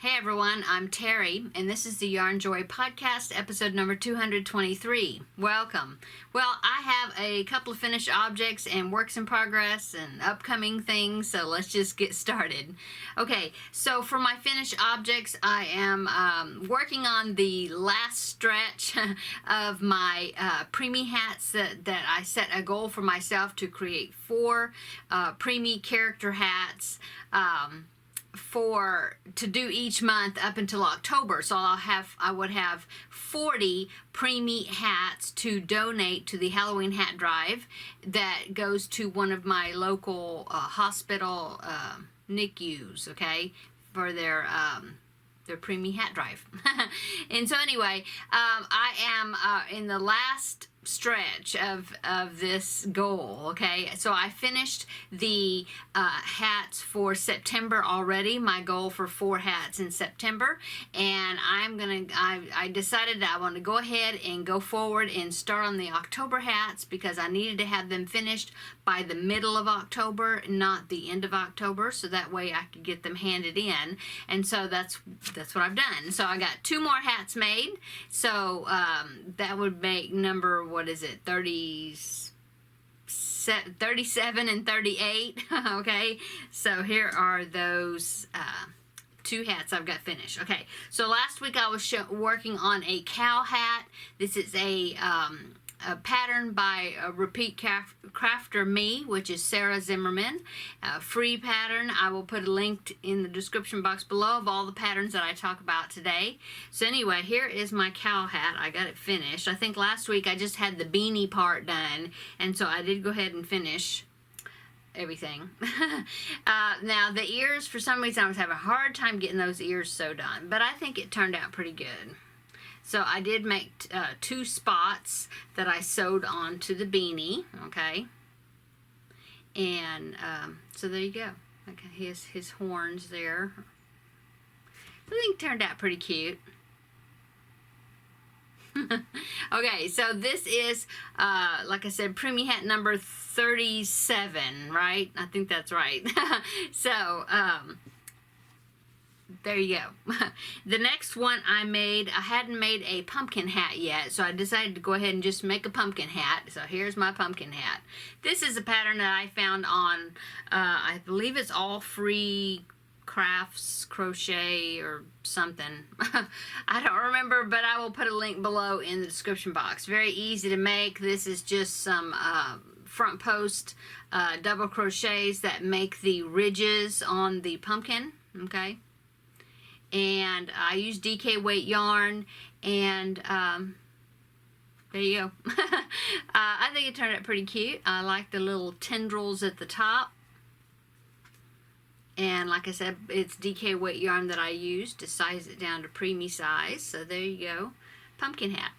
Hey everyone, I'm Terry, and this is the Yarnjoy podcast, episode number 223. Welcome. Well, I have a couple of finished objects and works in progress and upcoming things, so let's just get started. Okay, so for my finished objects, I am working on the last stretch of my preemie hats that I set a goal for myself to create 4 preemie character hats. To do each month up until October. So I would have 40 preemie hats to donate to the Halloween hat drive that goes to one of my local hospital NICUs, okay, for their preemie hat drive. And so anyway, I am in the last stretch of this goal. Okay, so I finished the hats for September already, my goal for 4 hats in September, and I decided that I want to go ahead and go forward and start on the October hats because I needed to have them finished by the middle of October, not the end of October, so that way I could get them handed in. And so that's what I've done. So I got 2 more hats made, so that would make number, 37 and 38. Okay, so here are those 2 hats I've got finished. Okay, so last week I was working on a cow hat. This is a pattern by Repeat Crafter Me, which is Sarah Zimmerman. Free pattern. I will put a link in the description box below of all the patterns that I talk about today. So anyway, here is my cow hat. I got it finished. I think last week I just had the beanie part done, and so I did go ahead and finish everything. Now the ears, for some reason I was having a hard time getting those ears sewed on, but I think it turned out pretty good. So I did make 2 spots that I sewed onto the beanie, okay? And so there you go. Okay, his horns there. I think it turned out pretty cute. Okay, so this is, like I said, preemie hat number 37, right? I think that's right. So, there you go. The next one I hadn't made a pumpkin hat yet, so I decided to go ahead and just make a pumpkin hat. So here's my pumpkin hat. This is a pattern that I found on, I believe it's All Free Crafts Crochet or something. I don't remember, but I will put a link below in the description box. Very easy to make. This is just some front post double crochets that make the ridges on the pumpkin, okay? And I use DK weight yarn, and there you go. I think it turned out pretty cute. I like the little tendrils at the top, and like I said, it's DK weight yarn that I use to size it down to preemie size. So there you go, pumpkin hat.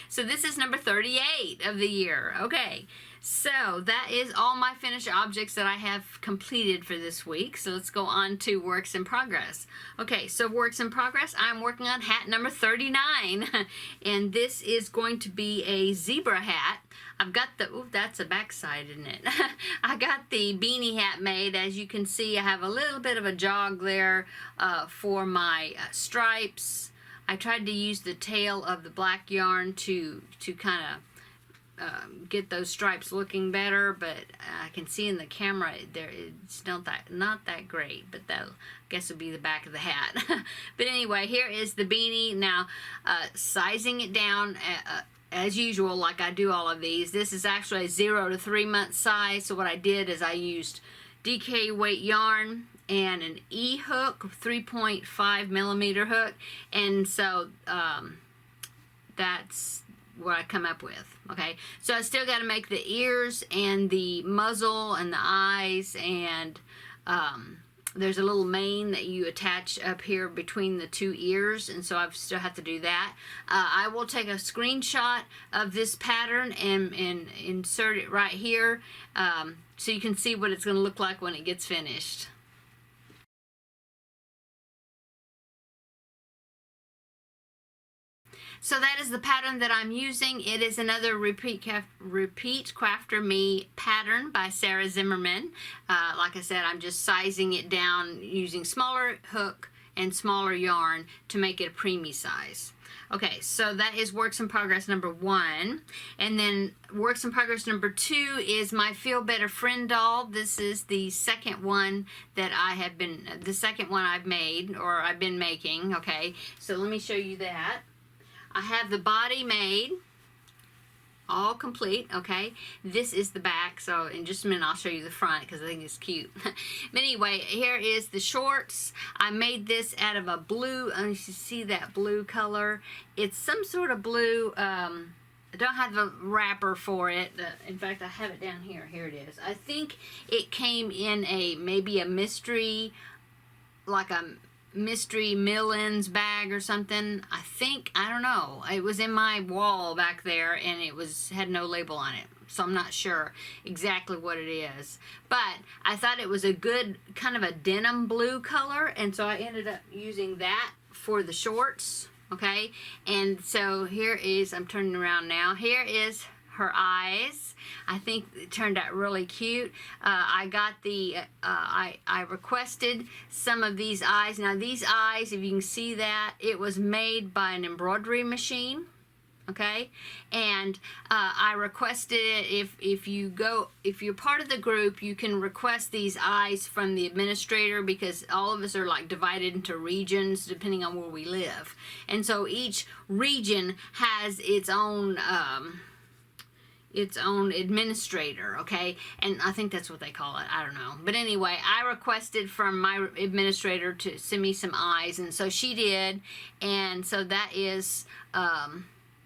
So this is number 38 of the year. Okay, so that is all my finished objects that I have completed for this week. So let's go on to works in progress. Okay, so works in progress, I'm working on hat number 39. And this is going to be a zebra hat. I've got the, ooh, that's a backside, isn't it? I got the beanie hat made. As you can see, I have a little bit of a jog there for my stripes. I tried to use the tail of the black yarn to kind of get those stripes looking better, but I can see in the camera there it's not that great, but that I guess would be the back of the hat. But anyway, here is the beanie. Now sizing it down as usual, like I do all of these. This is actually a 0 to 3 month size, so what I did is I used DK weight yarn and an E hook, 3.5 millimeter hook, and so that's what I come up with. Okay, so I still got to make the ears and the muzzle and the eyes, and there's a little mane that you attach up here between the 2 ears, and so I still have to do that. I will take a screenshot of this pattern and insert it right here so you can see what it's going to look like when it gets finished. So that is the pattern that I'm using. It is another Repeat Crafter Me pattern by Sarah Zimmerman. Like I said, I'm just sizing it down using smaller hook and smaller yarn to make it a preemie size. Okay, so that is works in progress number 1. And then works in progress number 2 is my Feel Better Friend doll. This is the second one that I've made, or I've been making. Okay, so let me show you that. I have the body made, all complete. Okay, this is the back, so in just a minute I'll show you the front because I think it's cute. But anyway, here is the shorts. I made this out of a blue, you see that blue color. It's some sort of blue. I don't have the wrapper for it. In fact, I have it down here. Here it is. I think it came in maybe a mystery, like a mystery Millens bag or something. I don't know. It was in my wall back there, and it had no label on it, so I'm not sure exactly what it is. But I thought it was a good kind of a denim blue color, and so I ended up using that for the shorts. Okay, and so here is, I'm turning around now, here is her eyes. I think it turned out really cute. I got I requested some of these eyes. Now these eyes, if you can see that, it was made by an embroidery machine. Okay, and I requested it. If you're part of the group, you can request these eyes from the administrator, because all of us are like divided into regions depending on where we live, and so each region has its own administrator. Okay, and I think that's what they call it, I don't know, but anyway, I requested from my administrator to send me some eyes, and so she did, and so that is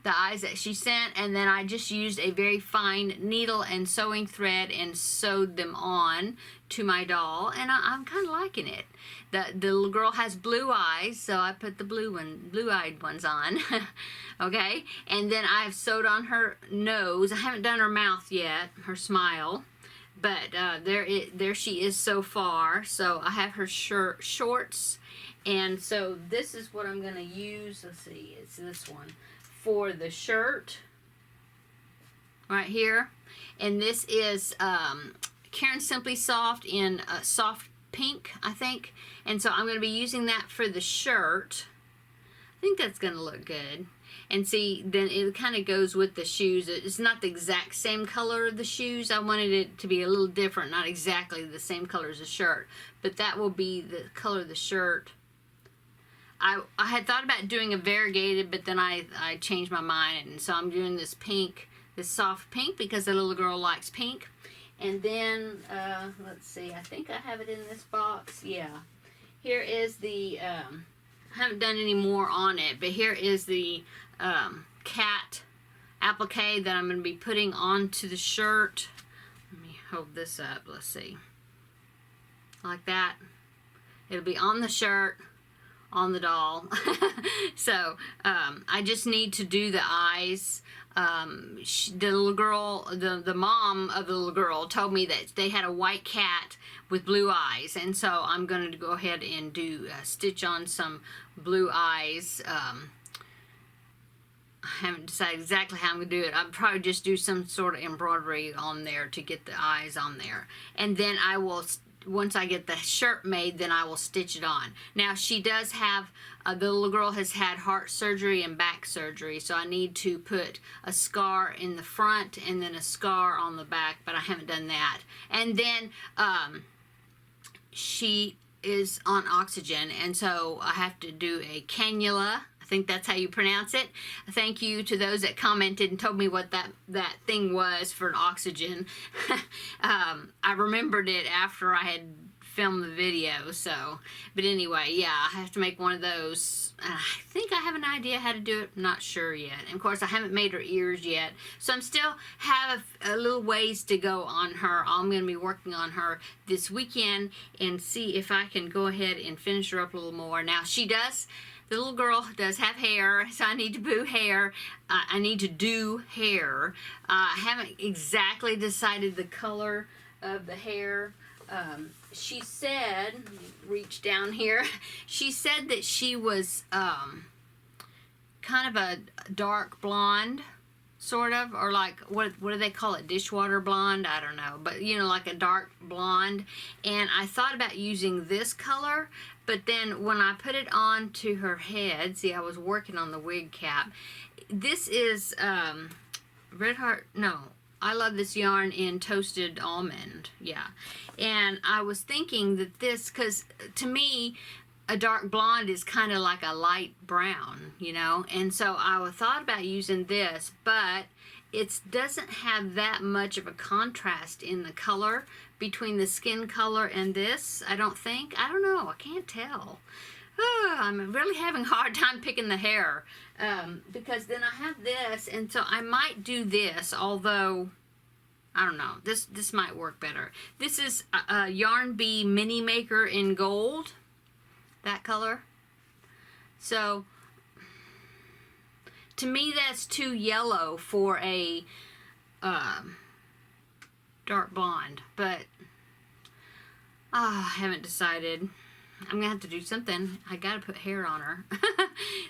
the eyes that she sent. And then I just used a very fine needle and sewing thread and sewed them on to my doll, and I'm kind of liking it. The little girl has blue eyes, so I put the blue-eyed ones on. Okay, and then I've sewed on her nose. I haven't done her mouth yet, her smile, but there she is so far. So I have her shorts, and so this is what I'm gonna use. Let's see, it's this one for the shirt right here, and this is Karen Simply Soft in soft pink, I think, and so I'm going to be using that for the shirt. I think that's going to look good. And see, then it kind of goes with the shoes. It's not the exact same color of the shoes. I wanted it to be a little different, not exactly the same color as the shirt, but that will be the color of the shirt. I had thought about doing a variegated, but then I changed my mind, and so I'm doing this pink, this soft pink, because the little girl likes pink. And then, let's see, I think I have it in this box. Yeah. Here is the, I haven't done any more on it, but here is the cat applique that I'm going to be putting onto the shirt. Let me hold this up. Let's see. Like that. It'll be on the shirt, on the doll. So I just need to do the eyes. The little girl, the mom of the little girl told me that they had a white cat with blue eyes, and so I'm going to go ahead and do stitch on some blue eyes. I haven't decided exactly how I'm going to do it. I'll probably just do some sort of embroidery on there to get the eyes on there, and then I will, once I get the shirt made, then I will stitch it on. Now she does have, the little girl has had heart surgery and back surgery, so I need to put a scar in the front and then a scar on the back, but I haven't done that. And then she is on oxygen, and so I have to do a cannula. I think that's how you pronounce it. Thank you to those that commented and told me what that thing was for an oxygen. I remembered it after I had filmed the video, so, but anyway, yeah, I have to make one of those. I think I have an idea how to do it. I'm not sure yet. And of course, I haven't made her ears yet, so I'm still have a little ways to go on her. I'm going to be working on her this weekend and see if I can go ahead and finish her up a little more. Now, the little girl does have hair, so I need to do hair. I need to do hair. I haven't exactly decided the color of the hair. She said, let me reach down here, she said that she was kind of a dark blonde, sort of, or like, what do they call it, dishwater blonde? I don't know, but you know, like a dark blonde. And I thought about using this color, but then when I put it on to her head, see, I was working on the wig cap. This is Red Heart, no, I love this yarn in Toasted Almond, yeah. And I was thinking that this, because to me, a dark blonde is kind of like a light brown, you know, and so I thought about using this, but it doesn't have that much of a contrast in the color between the skin color and this, I don't think. I don't know, I can't tell. Oh, I'm really having a hard time picking the hair because then I have this, and so I might do this, although I don't know, this might work better. This is a Yarn Bee Mini Maker in gold, that color. So to me, that's too yellow for a dark blonde, but I haven't decided. I'm gonna have to do something. I gotta put hair on her.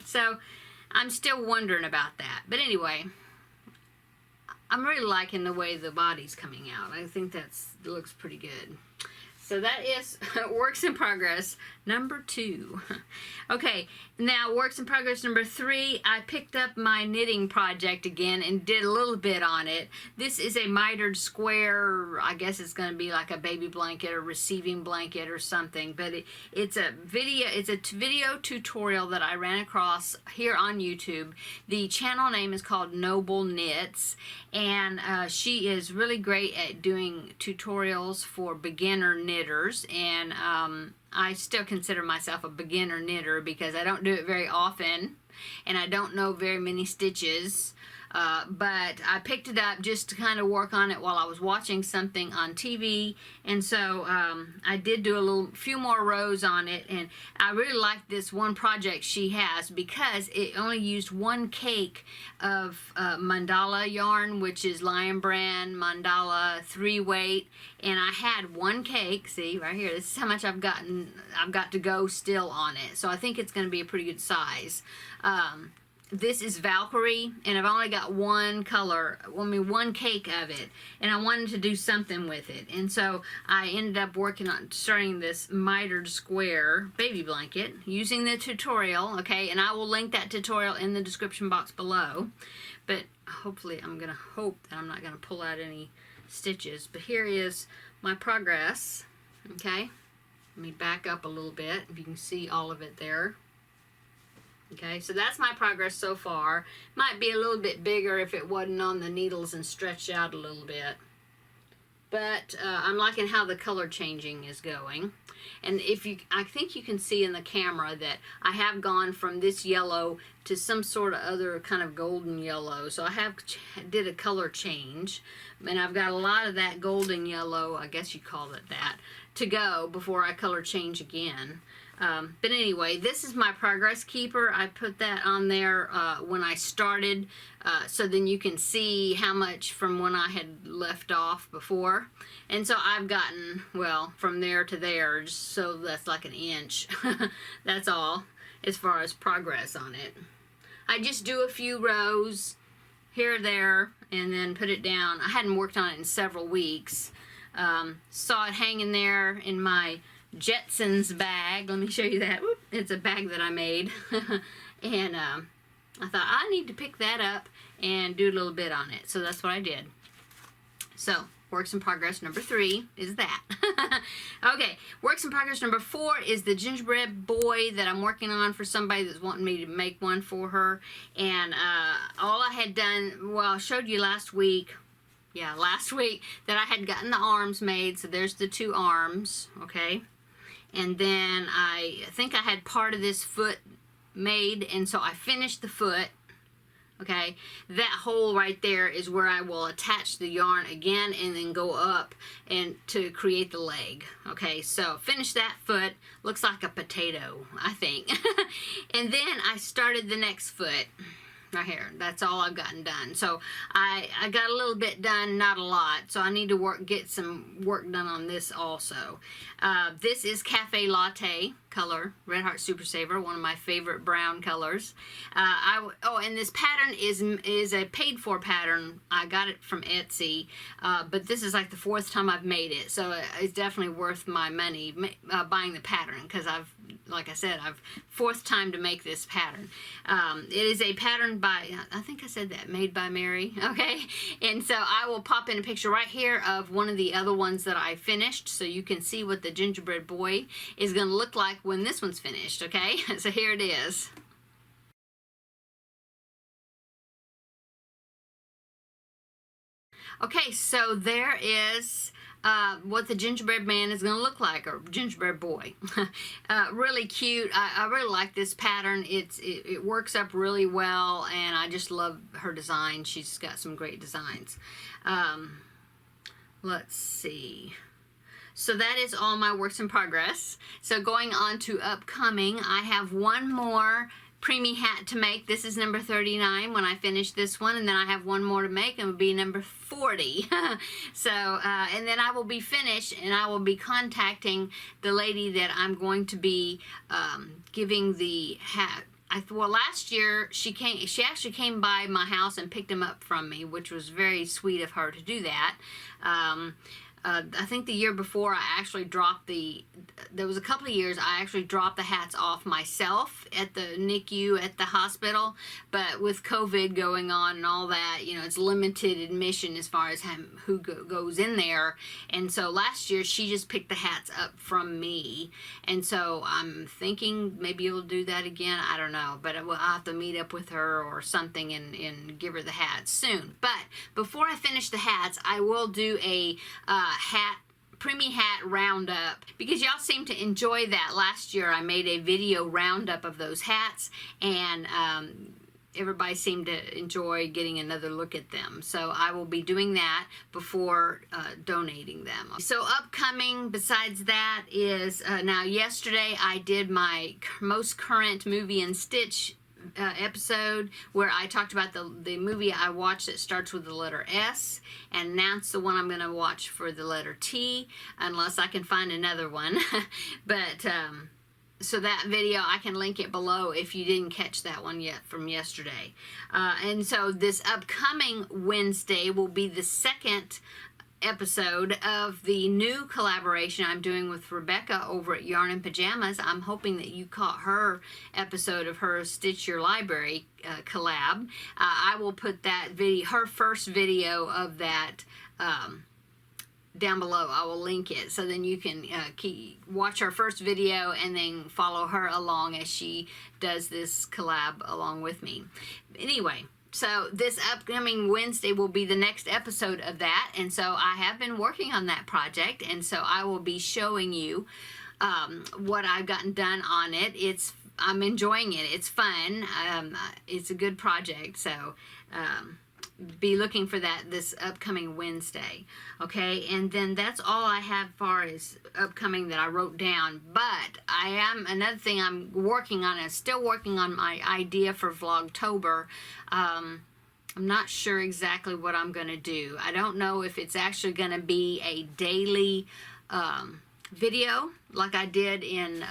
So I'm still wondering about that. But anyway, I'm really liking the way the body's coming out. I think it looks pretty good. So that is works in progress number 2. Okay, now works in progress number 3. I picked up my knitting project again and did a little bit on it. This is a mitered square. I guess it's going to be like a baby blanket or receiving blanket or something. But it's a video tutorial that I ran across here on YouTube. The channel name is called Noble Knits, and she is really great at doing tutorials for beginner knitters, and I still consider myself a beginner knitter because I don't do it very often and I don't know very many stitches, but I picked it up just to kind of work on it while I was watching something on TV, and so I did do a few more rows on it, and I really like this one project she has because it only used 1 cake of mandala yarn, which is Lion Brand mandala 3-weight, and I had 1 cake. See right here, this is how much I've got to go still on it, so I think it's going to be a pretty good size. This is Valkyrie, and I've only got 1 color, 1 cake of it, and I wanted to do something with it, and so I ended up working on starting this mitered square baby blanket using the tutorial, okay, and I will link that tutorial in the description box below, but hopefully I'm going to hope that I'm not going to pull out any stitches, but here is my progress, okay. Let me back up a little bit, if you can see all of it there. Okay, so that's my progress so far. Might be a little bit bigger if it wasn't on the needles and stretched out a little bit. But I'm liking how the color changing is going. And I think you can see in the camera that I have gone from this yellow to some sort of other kind of golden yellow. So I did a color change. And I've got a lot of that golden yellow, I guess you call it that, to go before I color change again. But anyway, this is my progress keeper. I put that on there when I started, so then you can see how much from when I had left off before. And so I've gotten, well, from there to there, so that's like 1 inch. That's all as far as progress on it. I just do a few rows here or there and then put it down. I hadn't worked on it in several weeks. Saw it hanging there in my Jetsons bag. Let me show you that. Whoop. It's a bag that I made. And I thought I need to pick that up and do a little bit on it. So that's what I did. So works in progress number 3 is that. Okay, works in progress number 4 is the Gingerbread Boy that I'm working on for somebody that's wanting me to make one for her. And all I had done, well, I showed you last week, that I had gotten the arms made. So there's the 2 arms, okay. And then I think I had part of this foot made, and so I finished the foot, okay. That hole right there is where I will attach the yarn again and then go up and to create the leg, okay. So finish that foot. Looks like a potato, I think. And then I started the next foot right here. That's all I've gotten done. So I got a little bit done, not a lot. So I need to get some work done on this also. This is Cafe Latte. color, Red Heart Super Saver, one of my favorite brown colors. And this pattern is a paid for pattern. I got it from Etsy, but this is like the 4th time I've made it, so it's definitely worth my money buying the pattern, because like I said, I've 4th time to make this pattern. It is a pattern by, I think I said that, made by Mary, okay? And so I will pop in a picture right here of one of the other ones that I finished, so you can see what the Gingerbread Boy is going to look like when this one's finished, okay? So here it is. Okay, so there is what the gingerbread man is going to look like, or gingerbread boy. Really cute. I really like this pattern. It works up really well, and I just love her design. She's got some great designs. Let's see. So that is all my works in progress. So going on to upcoming, I have one more preemie hat to make. This is number 39 when I finish this one, and then I have one more to make, and it will be number 40. So, and then I will be finished, and I will be contacting the lady that I'm going to be giving the hat. Well, last year she actually came by my house and picked them up from me, which was very sweet of her to do that. I think the year before I actually there was a couple of years I actually dropped the hats off myself at the NICU at the hospital, but with COVID going on and all that, you know, it's limited admission as far as who goes in there, and so last year she just picked the hats up from me, and so I'm thinking maybe you'll do that again. I don't know, but I'll have to meet up with her or something and give her the hats soon. But before I finish the hats, I will do a preemie hat roundup, because y'all seem to enjoy that. Last year I made a video roundup of those hats, and everybody seemed to enjoy getting another look at them. So I will be doing that before donating them. So upcoming besides that is, now yesterday I did my most current movie and stitch episode where I talked about the movie I watched that starts with the letter S, and that's the one I'm going to watch for the letter T, unless I can find another one. But so that video, I can link it below if you didn't catch that one yet from yesterday. And so this upcoming Wednesday will be the second episode of the new collaboration I'm doing with Rebecca over at Yarn and Pajamas. I'm hoping that you caught her episode of her Stitch Your Library collab. I will put that video, her first video of that, down below. I will link it, so then you can watch her first video and then follow her along as she does this collab along with me. Anyway, so this upcoming Wednesday will be the next episode of that, and so I have been working on that project, and so I will be showing you what I've gotten done on it. I'm enjoying it. It's fun. It's a good project, so be looking for that this upcoming Wednesday. Okay, and then that's all I have far as upcoming that I wrote down. But another thing I'm working on, I'm still working on my idea for Vlogtober. I'm not sure exactly what I'm going to do. I don't know if it's actually going to be a daily video like I did in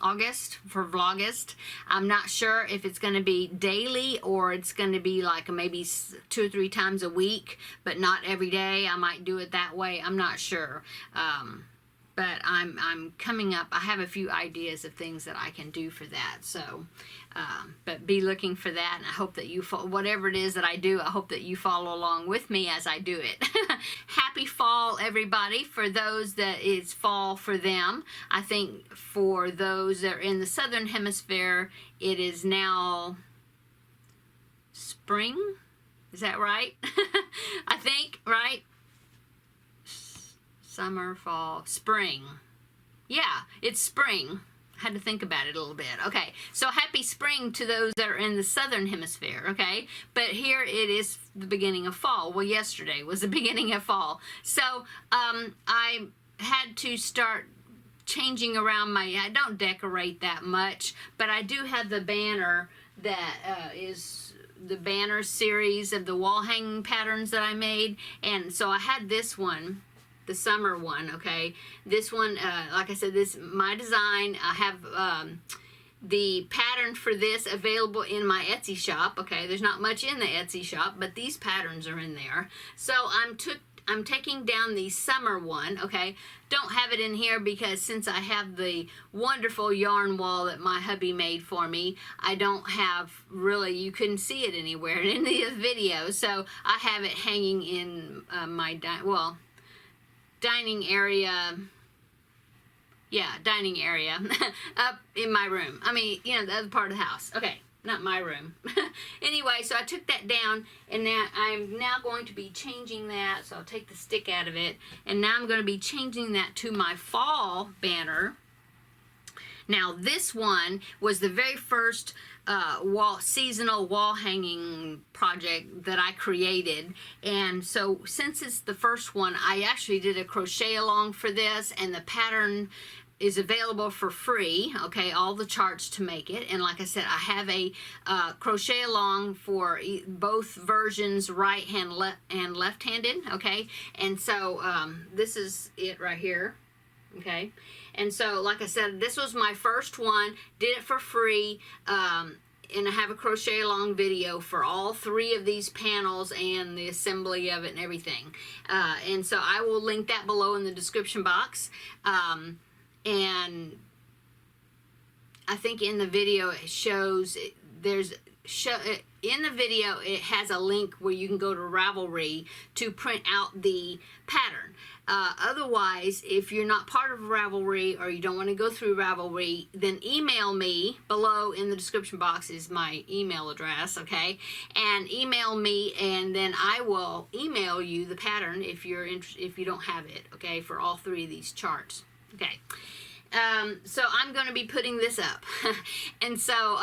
August for Vlogust. I'm not sure if it's going to be daily or it's going to be like maybe 2 or 3 times a week, but not every day. I might do it that way. I'm not sure. But I'm coming up. I have a few ideas of things that I can do for that. So, but be looking for that, and I hope that you whatever it is that I do, I hope that you follow along with me as I do it. Happy fall, everybody! For those that it's fall for them, I think for those that are in the southern hemisphere, it is now spring. Is that right? I think, right? Summer, fall, spring. Yeah, it's spring. I had to think about it a little bit. Okay, so happy spring to those that are in the southern hemisphere, okay? But here it is the beginning of fall. Well, yesterday was the beginning of fall. So I had to start changing around I don't decorate that much, but I do have the banner that is the banner series of the wall hanging patterns that I made. And so I had this one. the summer one, okay? This one, like I said, this my design. I have the pattern for this available in my Etsy shop, okay? There's not much in the Etsy shop, but these patterns are in there. So I'm taking down the summer one, okay? Don't have it in here because since I have the wonderful yarn wall that my hubby made for me, I don't have really, you couldn't see it anywhere in any of the videos. So I have it hanging in my dining area. Yeah, dining area up in my room. I mean, you know, the other part of the house. Okay, not my room. Anyway, so I took that down, and now I'm now going to be changing that. So I'll take the stick out of it, and now I'm going to be changing that to my fall banner. Now, this one was the very first seasonal wall hanging project that I created, and so since it's the first one, I actually did a crochet along for this, and the pattern is available for free, okay, all the charts to make it. And like I said, I have a crochet along for both versions, right hand and left handed, okay, and so this is it right here, okay. And so like I said, this was my first one, did it for free, and I have a crochet along video for all three of these panels and the assembly of it and everything, and so I will link that below in the description box. And I think in the video it shows, in the video it has a link where you can go to Ravelry to print out the pattern. Otherwise, if you're not part of Ravelry or you don't want to go through Ravelry, then email me. Below in the description box is my email address, okay? And email me, and then I will email you the pattern if you're interested, if you don't have it, okay, for all three of these charts. Okay, so I'm going to be putting this up. And so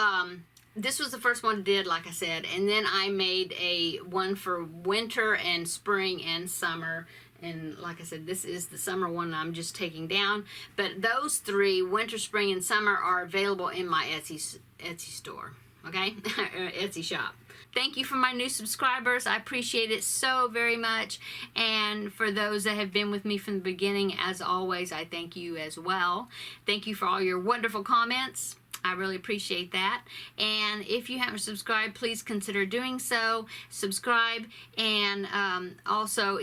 this was the first one I did, like I said, and then I made a one for winter and spring and summer. And like I said, this is the summer one I'm just taking down. But those three, winter, spring, and summer, are available in my Etsy store, okay? Etsy shop. Thank you for my new subscribers. I appreciate it so very much. And for those that have been with me from the beginning, as always, I thank you as well. Thank you for all your wonderful comments. I really appreciate that. And if you haven't subscribed, please consider doing so. Subscribe, and also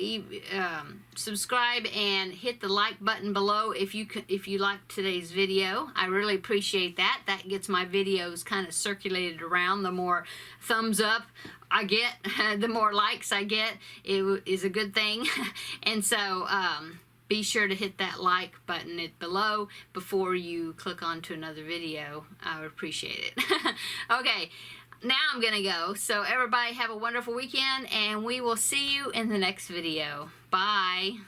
subscribe and hit the like button below if you like today's video. I really appreciate that. That gets my videos kind of circulated around. The more thumbs up I get, the more likes I get. It is a good thing. And so be sure to hit that like button below before you click on to another video. I would appreciate it. Okay, now I'm gonna go. So everybody have a wonderful weekend, and we will see you in the next video. Bye.